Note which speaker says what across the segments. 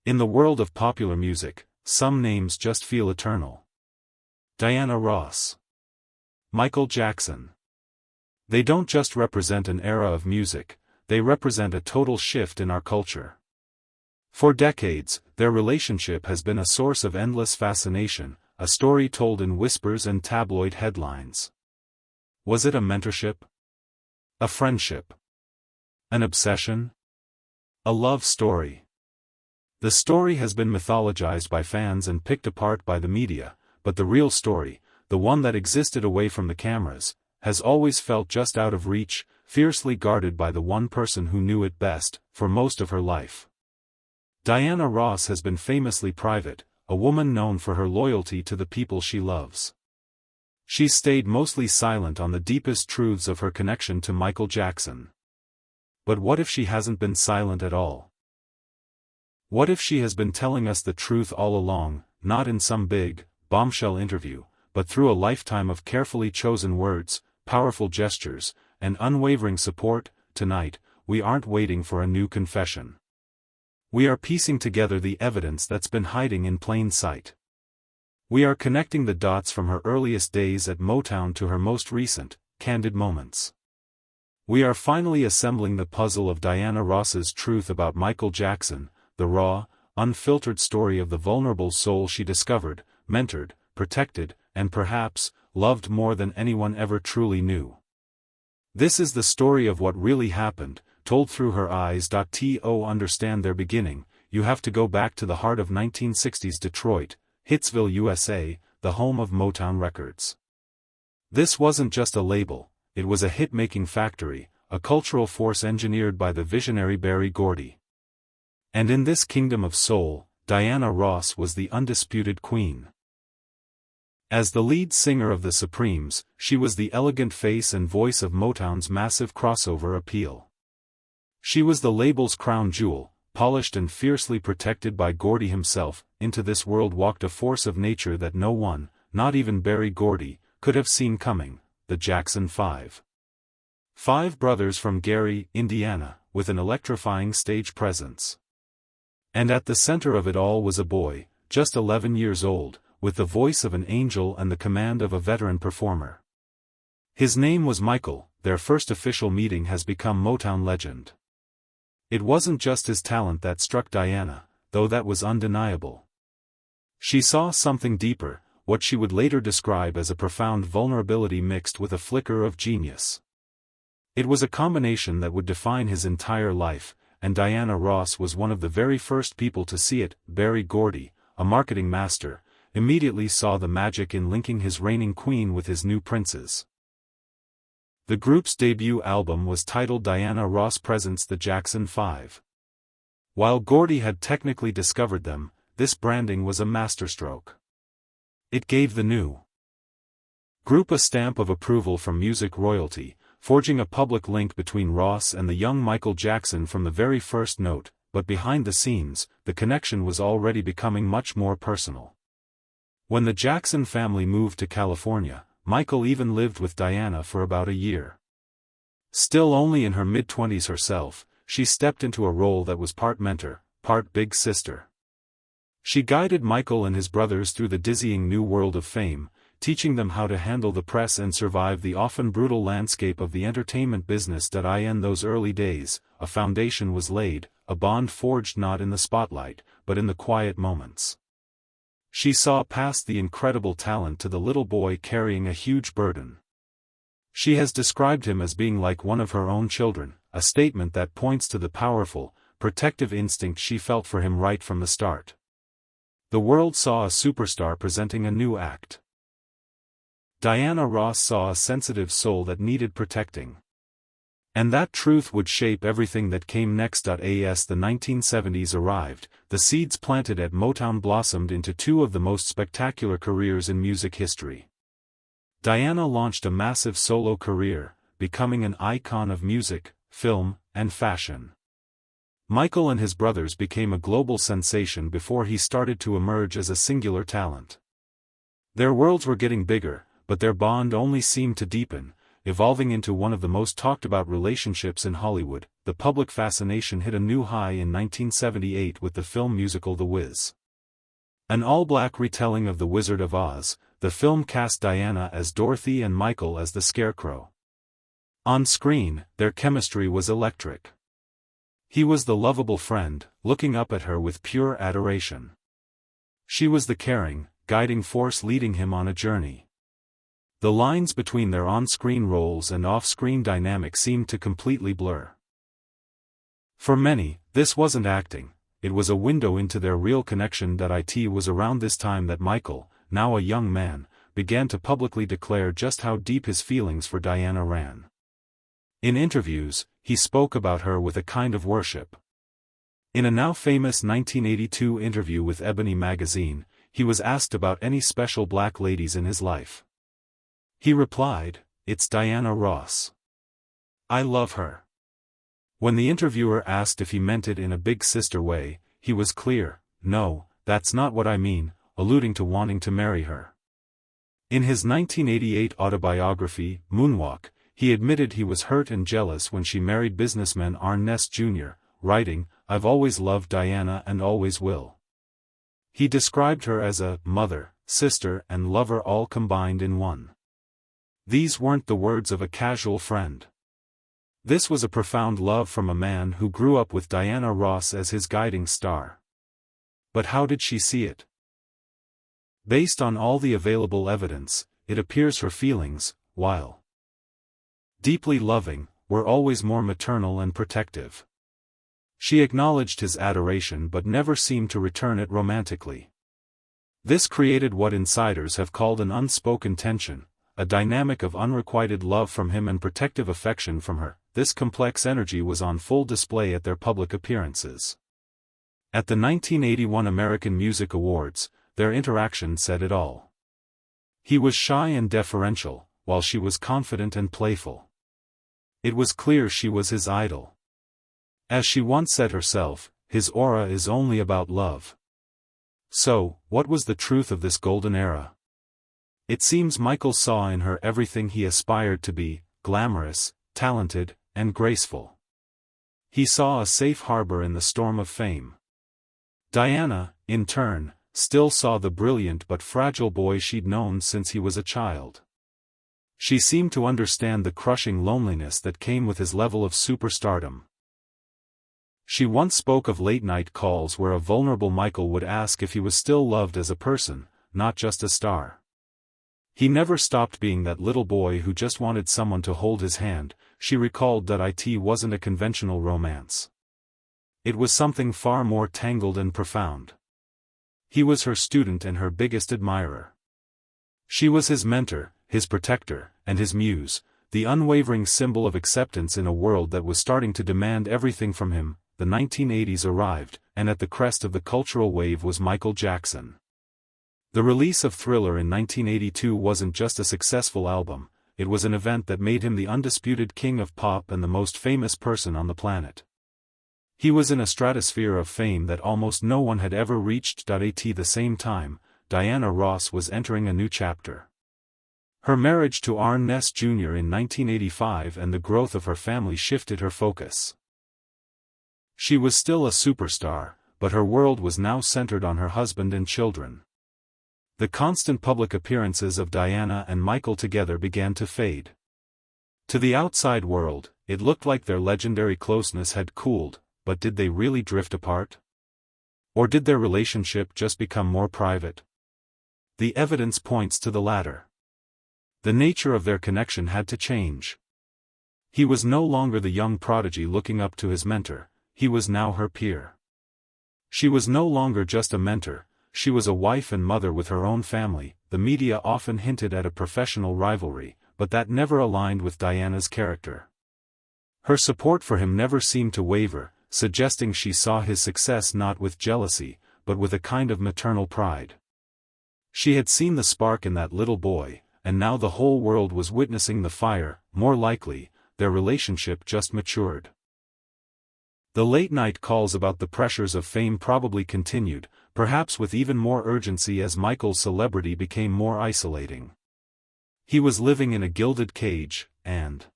Speaker 1: In the world of popular music, some names just feel eternal. Diana Ross. Michael Jackson. They don't just represent an era of music, they represent a total shift in our culture. For decades, their relationship has been a source of endless fascination, a story told in whispers and tabloid headlines. Was it a mentorship? A friendship? An obsession? A love story? The story has been mythologized by fans and picked apart by the media, but the real story, the one that existed away from the cameras, has always felt just out of reach, fiercely guarded by the one person who knew it best, for most of her life. Diana Ross has been famously private, a woman known for her loyalty to the people she loves. She's stayed mostly silent on the deepest truths of her connection to Michael Jackson. But what if she hasn't been silent at all? What if she has been telling us the truth all along, not in some big, bombshell interview, but through a lifetime of carefully chosen words, powerful gestures, and unwavering support? Tonight, we aren't waiting for a new confession. We are piecing together the evidence that's been hiding in plain sight. We are connecting the dots from her earliest days at Motown to her most recent, candid moments. We are finally assembling the puzzle of Diana Ross's truth about Michael Jackson, the raw, unfiltered story of the vulnerable soul she discovered, mentored, protected, and perhaps, loved more than anyone ever truly knew. This is the story of what really happened, told through her eyes. To understand their beginning, you have to go back to the heart of 1960s Detroit, Hitsville, USA, the home of Motown Records. This wasn't just a label, it was a hit-making factory, a cultural force engineered by the visionary Berry Gordy. And in this kingdom of soul, Diana Ross was the undisputed queen. As the lead singer of the Supremes, she was the elegant face and voice of Motown's massive crossover appeal. She was the label's crown jewel, polished and fiercely protected by Gordy himself. Into this world walked a force of nature that no one, not even Berry Gordy, could have seen coming: the Jackson 5. 5 brothers from Gary, Indiana, with an electrifying stage presence. And at the center of it all was a boy, just 11 years old, with the voice of an angel and the command of a veteran performer. His name was Michael. Their first official meeting has become Motown legend. It wasn't just his talent that struck Diana, though that was undeniable. She saw something deeper, what she would later describe as a profound vulnerability mixed with a flicker of genius. It was a combination that would define his entire life, and Diana Ross was one of the very first people to see it. Berry Gordy, a marketing master, immediately saw the magic in linking his reigning queen with his new princes. The group's debut album was titled Diana Ross Presents the Jackson 5. While Gordy had technically discovered them, this branding was a masterstroke. It gave the new group a stamp of approval from music royalty, forging a public link between Ross and the young Michael Jackson from the very first note. But behind the scenes, the connection was already becoming much more personal. When the Jackson family moved to California, Michael even lived with Diana for about a year. Still only in her mid-20s herself, she stepped into a role that was part mentor, part big sister. She guided Michael and his brothers through the dizzying new world of fame, teaching them how to handle the press and survive the often brutal landscape of the entertainment business. In those early days, a foundation was laid, a bond forged not in the spotlight, but in the quiet moments. She saw past the incredible talent to the little boy carrying a huge burden. She has described him as being like one of her own children, a statement that points to the powerful, protective instinct she felt for him right from the start. The world saw a superstar presenting a new act. Diana Ross saw a sensitive soul that needed protecting. And that truth would shape everything that came next. As the 1970s arrived, the seeds planted at Motown blossomed into two of the most spectacular careers in music history. Diana launched a massive solo career, becoming an icon of music, film, and fashion. Michael and his brothers became a global sensation before he started to emerge as a singular talent. Their worlds were getting bigger, but their bond only seemed to deepen, evolving into one of the most talked about relationships in Hollywood. the public fascination hit a new high in 1978 with the film musical The Wiz. An all-black retelling of The Wizard of Oz, the film cast Diana as Dorothy and Michael as the Scarecrow. On screen, their chemistry was electric. He was the lovable friend, looking up at her with pure adoration. She was the caring, guiding force leading him on a journey. The lines between their on-screen roles and off-screen dynamic seemed to completely blur. For many, this wasn't acting, it was a window into their real connection. It was around this time that Michael, now a young man, began to publicly declare just how deep his feelings for Diana ran. In interviews, he spoke about her with a kind of worship. In a now famous 1982 interview with Ebony magazine, he was asked about any special black ladies in his life. He replied, "It's Diana Ross. I love her." When the interviewer asked if he meant it in a big sister way, he was clear, "No, that's not what I mean," alluding to wanting to marry her. In his 1988 autobiography, Moonwalk, he admitted he was hurt and jealous when she married businessman Arne Ness Jr., writing, "I've always loved Diana and always will." He described her as a mother, sister and lover all combined in one. These weren't the words of a casual friend. This was a profound love from a man who grew up with Diana Ross as his guiding star. But how did she see it? Based on all the available evidence, it appears her feelings, while deeply loving, were always more maternal and protective. She acknowledged his adoration but never seemed to return it romantically. This created what insiders have called an unspoken tension, a dynamic of unrequited love from him and protective affection from her. This complex energy was on full display at their public appearances. At the 1981 American Music Awards, their interaction said it all. He was shy and deferential, while she was confident and playful. It was clear she was his idol. As she once said herself, his aura is only about love. So, what was the truth of this golden era? It seems Michael saw in her everything he aspired to be, glamorous, talented, and graceful. He saw a safe harbor in the storm of fame. Diana, in turn, still saw the brilliant but fragile boy she'd known since he was a child. She seemed to understand the crushing loneliness that came with his level of superstardom. She once spoke of late-night calls where a vulnerable Michael would ask if he was still loved as a person, not just a star. He never stopped being that little boy who just wanted someone to hold his hand. She recalled that it wasn't a conventional romance. It was something far more tangled and profound. He was her student and her biggest admirer. She was his mentor, his protector, and his muse, the unwavering symbol of acceptance in a world that was starting to demand everything from him. The 1980s arrived, and at the crest of the cultural wave was Michael Jackson. The release of Thriller in 1982 wasn't just a successful album, it was an event that made him the undisputed king of pop and the most famous person on the planet. He was in a stratosphere of fame that almost no one had ever reached. At the same time, Diana Ross was entering a new chapter. Her marriage to Arne Ness Jr. in 1985 and the growth of her family shifted her focus. She was still a superstar, but her world was now centered on her husband and children. The constant public appearances of Diana and Michael together began to fade. To the outside world, it looked like their legendary closeness had cooled, but did they really drift apart? Or did their relationship just become more private? The evidence points to the latter. The nature of their connection had to change. He was no longer the young prodigy looking up to his mentor, he was now her peer. She was no longer just a mentor, she was a wife and mother with her own family. The media often hinted at a professional rivalry, but that never aligned with Diana's character. Her support for him never seemed to waver, suggesting she saw his success not with jealousy, but with a kind of maternal pride. She had seen the spark in that little boy, and now the whole world was witnessing the fire. More likely, their relationship just matured. The late-night calls about the pressures of fame probably continued, perhaps with even more urgency as Michael's celebrity became more isolating. He was living in a gilded cage, and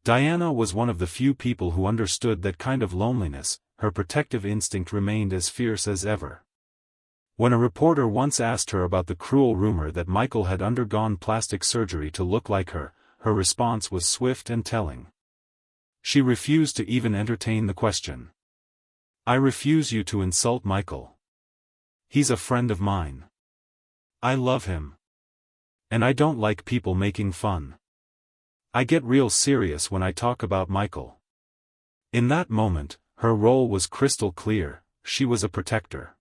Speaker 1: Diana was one of the few people who understood that kind of loneliness. Her protective instinct remained as fierce as ever. When a reporter once asked her about the cruel rumor that Michael had undergone plastic surgery to look like her, her response was swift and telling. She refused to even entertain the question. "I refuse you to insult Michael. He's a friend of mine. I love him. And I don't like people making fun. I get real serious when I talk about Michael." In that moment, her role was crystal clear. She was a protector.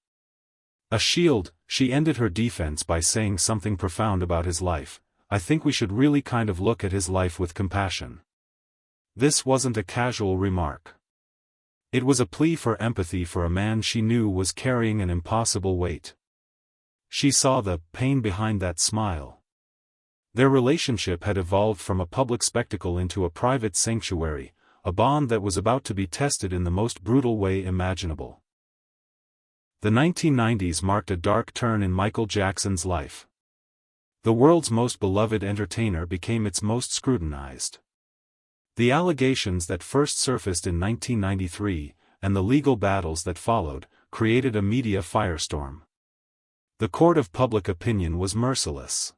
Speaker 1: A shield. She ended her defense by saying something profound about his life. "I think we should really kind of look at his life with compassion." This wasn't a casual remark. It was a plea for empathy for a man she knew was carrying an impossible weight. She saw the pain behind that smile. Their relationship had evolved from a public spectacle into a private sanctuary, a bond that was about to be tested in the most brutal way imaginable. The 1990s marked a dark turn in Michael Jackson's life. The world's most beloved entertainer became its most scrutinized. The allegations that first surfaced in 1993, and the legal battles that followed, created a media firestorm. The court of public opinion was merciless.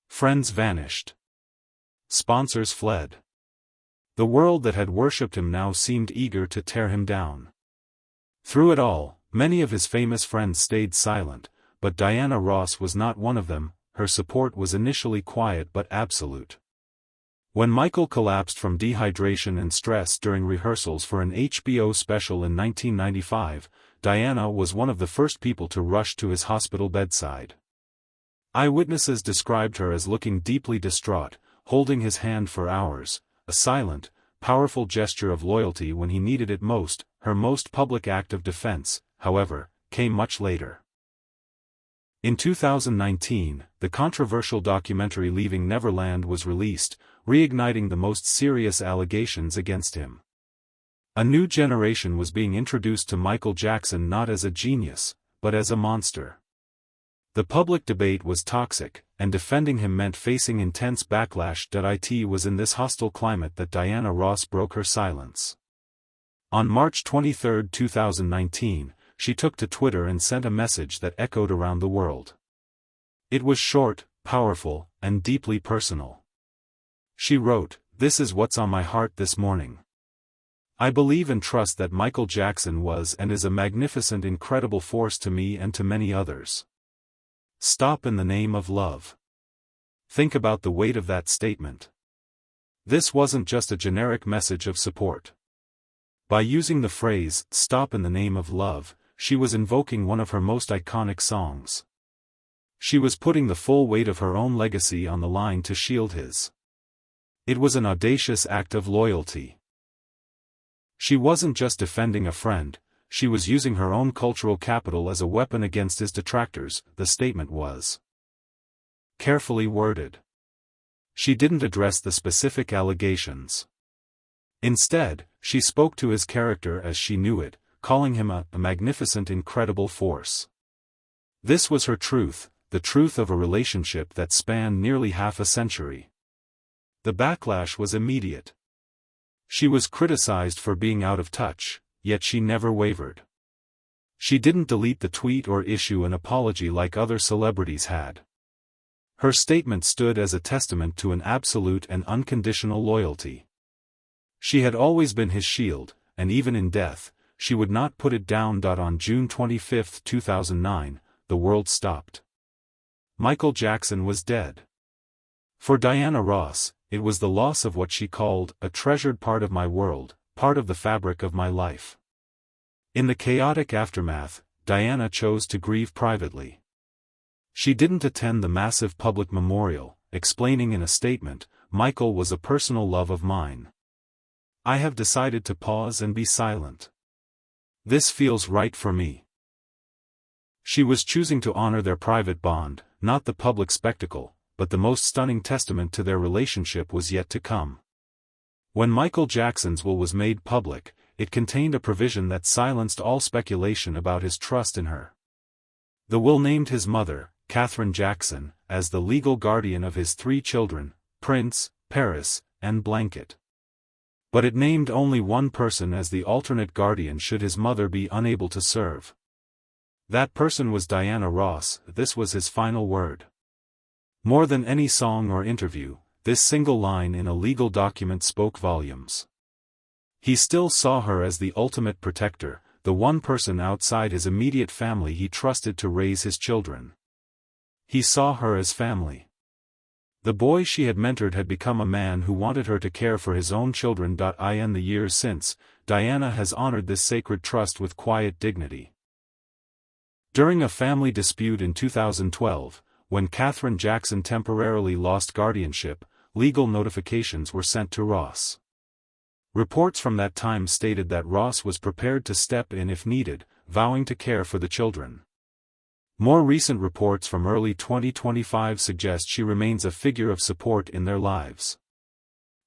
Speaker 1: Friends vanished. Sponsors fled. The world that had worshipped him now seemed eager to tear him down. Through it all, many of his famous friends stayed silent, but Diana Ross was not one of them. Her support was initially quiet but absolute. When Michael collapsed from dehydration and stress during rehearsals for an HBO special in 1995, Diana was one of the first people to rush to his hospital bedside. Eyewitnesses described her as looking deeply distraught, holding his hand for hours, a silent, powerful gesture of loyalty when he needed it most. Her most public act of defense, however, came much later. In 2019, the controversial documentary Leaving Neverland was released, reigniting the most serious allegations against him. A new generation was being introduced to Michael Jackson not as a genius, but as a monster. The public debate was toxic, and defending him meant facing intense backlash. It was in this hostile climate that Diana Ross broke her silence. On March 23, 2019, she took to Twitter and sent a message that echoed around the world. It was short, powerful, and deeply personal. She wrote, "This is what's on my heart this morning. I believe and trust that Michael Jackson was and is a magnificent, incredible force to me and to many others. Stop in the name of love." Think about the weight of that statement. This wasn't just a generic message of support. By using the phrase, "stop in the name of love," she was invoking one of her most iconic songs. She was putting the full weight of her own legacy on the line to shield his. It was an audacious act of loyalty. She wasn't just defending a friend, she was using her own cultural capital as a weapon against his detractors. The statement was carefully worded. She didn't address the specific allegations. Instead, she spoke to his character as she knew it, calling him a magnificent, incredible force. This was her truth, the truth of a relationship that spanned nearly half a century. The backlash was immediate. She was criticized for being out of touch, yet she never wavered. She didn't delete the tweet or issue an apology like other celebrities had. Her statement stood as a testament to an absolute and unconditional loyalty. She had always been his shield, and even in death, she would not put it down. On June 25, 2009, the world stopped. Michael Jackson was dead. For Diana Ross, it was the loss of what she called a treasured part of my world, part of the fabric of my life. In the chaotic aftermath, Diana chose to grieve privately. She didn't attend the massive public memorial, explaining in a statement, "Michael was a personal love of mine. I have decided to pause and be silent. This feels right for me." She was choosing to honor their private bond, not the public spectacle, but the most stunning testament to their relationship was yet to come. When Michael Jackson's will was made public, it contained a provision that silenced all speculation about his trust in her. The will named his mother, Catherine Jackson, as the legal guardian of his 3 children, Prince, Paris, and Blanket. But it named only one person as the alternate guardian should his mother be unable to serve. That person was Diana Ross. This was his final word. More than any song or interview, this single line in a legal document spoke volumes. He still saw her as the ultimate protector, the one person outside his immediate family he trusted to raise his children. He saw her as family. The boy she had mentored had become a man who wanted her to care for his own children. In the years since, Diana has honored this sacred trust with quiet dignity. During a family dispute in 2012, when Katherine Jackson temporarily lost guardianship, legal notifications were sent to Ross. Reports from that time stated that Ross was prepared to step in if needed, vowing to care for the children. More recent reports from early 2025 suggest she remains a figure of support in their lives.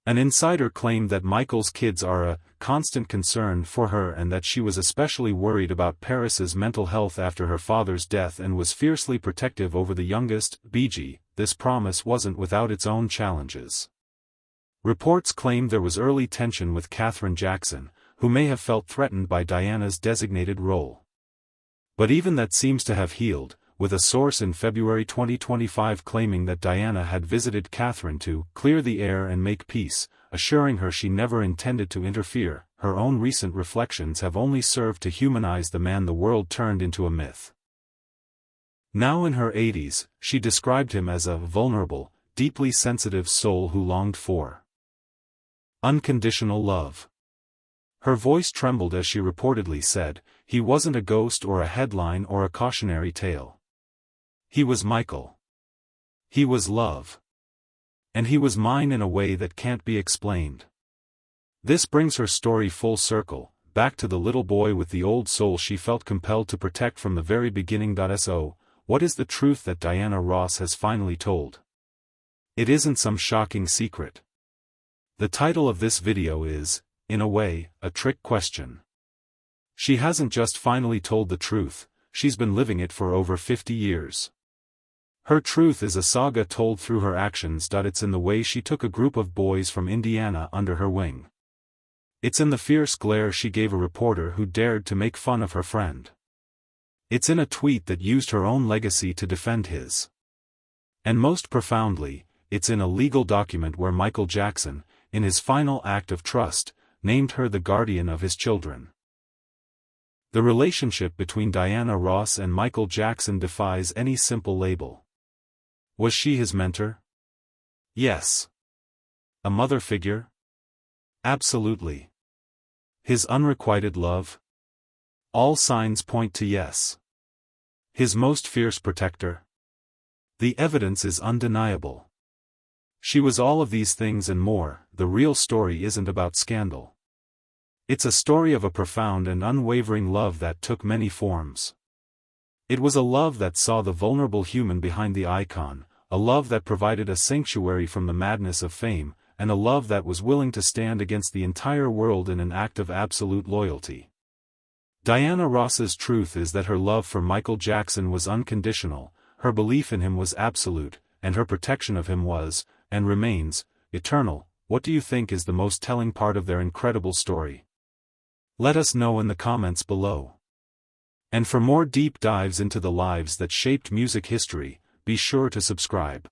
Speaker 1: An insider claimed that Michael's kids are a constant concern for her and that she was especially worried about Paris's mental health after her father's death and was fiercely protective over the youngest, BG. This promise wasn't without its own challenges. Reports claimed there was early tension with Katherine Jackson, who may have felt threatened by Diana's designated role. But even that seems to have healed, with a source in February 2025 claiming that Diana had visited Katherine to clear the air and make peace, assuring her she never intended to interfere. Her own recent reflections have only served to humanize the man the world turned into a myth. Now in her 80s, she described him as a vulnerable, deeply sensitive soul who longed for unconditional love. Her voice trembled as she reportedly said, "He wasn't a ghost or a headline or a cautionary tale. He was Michael. He was love. And he was mine in a way that can't be explained." This brings her story full circle, back to the little boy with the old soul she felt compelled to protect from the very beginning. So, what is the truth that Diana Ross has finally told? It isn't some shocking secret. The title of this video is, in a way, a trick question. She hasn't just finally told the truth, she's been living it for over 50 years. Her truth is a saga told through her actions. It's in the way she took a group of boys from Indiana under her wing. It's in the fierce glare she gave a reporter who dared to make fun of her friend. It's in a tweet that used her own legacy to defend his. And most profoundly, it's in a legal document where Michael Jackson, in his final act of trust, named her the guardian of his children. The relationship between Diana Ross and Michael Jackson defies any simple label. Was she his mentor? Yes. A mother figure? Absolutely. His unrequited love? All signs point to yes. His most fierce protector? The evidence is undeniable. She was all of these things and more. The real story isn't about scandal. It's a story of a profound and unwavering love that took many forms. It was a love that saw the vulnerable human behind the icon, a love that provided a sanctuary from the madness of fame, and a love that was willing to stand against the entire world in an act of absolute loyalty. Diana Ross's truth is that her love for Michael Jackson was unconditional, her belief in him was absolute, and her protection of him was, and remains, eternal. What do you think is the most telling part of their incredible story? Let us know in the comments below. And for more deep dives into the lives that shaped music history, be sure to subscribe.